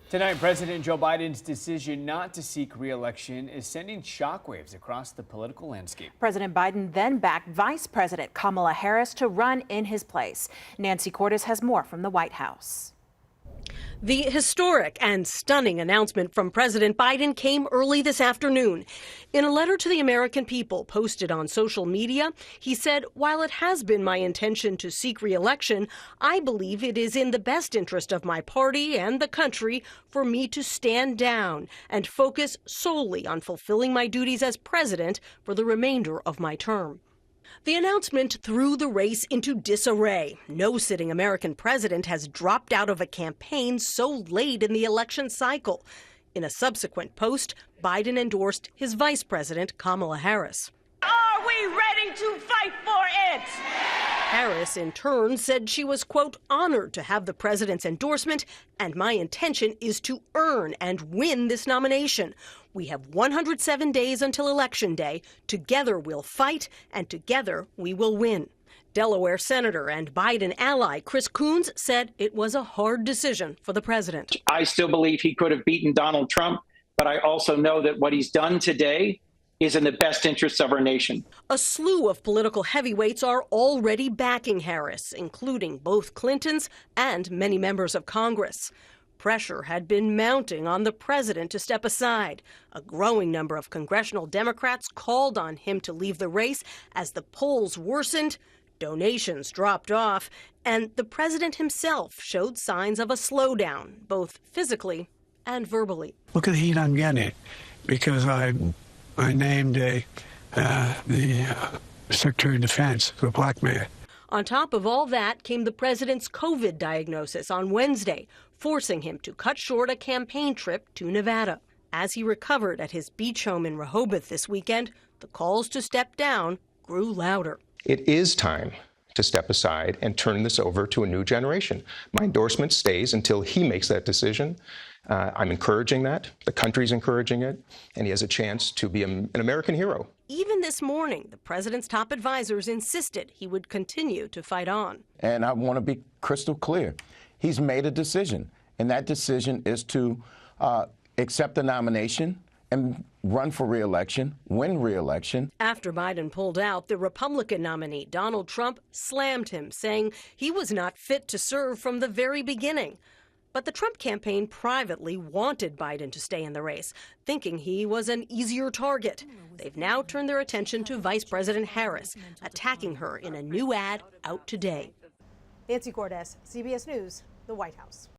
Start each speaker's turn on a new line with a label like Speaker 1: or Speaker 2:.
Speaker 1: Tonight, President Joe Biden's decision not to seek re-election is sending shockwaves across the political landscape.
Speaker 2: President Biden then backed Vice President Kamala Harris to run in his place. Nancy Cordes has more from the White House.
Speaker 3: The historic and stunning announcement from President Biden came early this afternoon. In a letter to the American people posted on social media, he said, "While it has been my intention to seek re-election, I believe it is in the best interest of my party and the country for me to stand down and focus solely on fulfilling my duties as president for the remainder of my term." The announcement threw the race into disarray. No sitting American president has dropped out of a campaign so late in the election cycle. In a subsequent post, Biden endorsed his vice president, Kamala Harris.
Speaker 4: Are we ready to fight for it?
Speaker 3: Harris, in turn, said she was, quote, honored to have the president's endorsement, and my intention is to earn and win this nomination. We have 107 days until Election Day. Together we'll fight, and together we will win. Delaware Senator and Biden ally Chris Coons said it was a hard decision for the president.
Speaker 5: I still believe he could have beaten Donald Trump, but I also know that what he's done today is in the best interests of our nation.
Speaker 3: A slew of political heavyweights are already backing Harris, including both Clintons and many members of Congress. Pressure had been mounting on the president to step aside. A growing number of congressional Democrats called on him to leave the race as the polls worsened, donations dropped off, and the president himself showed signs of a slowdown, both physically and verbally.
Speaker 6: Look at the heat I'm getting because I named the Secretary of Defense a black man.
Speaker 3: On top of all that came the president's COVID diagnosis on Wednesday, forcing him to cut short a campaign trip to Nevada. As he recovered at his beach home in Rehoboth this weekend, the calls to step down grew louder.
Speaker 7: It is time to step aside and turn this over to a new generation. My endorsement stays until he makes that decision. I'm encouraging that. The country's encouraging it. And he has a chance to be an American hero.
Speaker 3: Even this morning, the president's top advisors insisted he would continue to fight on.
Speaker 8: And I want to be crystal clear. He's made a decision, and that decision is to accept the nomination and run for re-election, win re-election.
Speaker 3: After Biden pulled out, the Republican nominee, Donald Trump, slammed him, saying he was not fit to serve from the very beginning. But the Trump campaign privately wanted Biden to stay in the race, thinking he was an easier target. They've now turned their attention to Vice President Harris, attacking her in a new ad out today.
Speaker 9: Nancy Cordes, CBS News, the White House.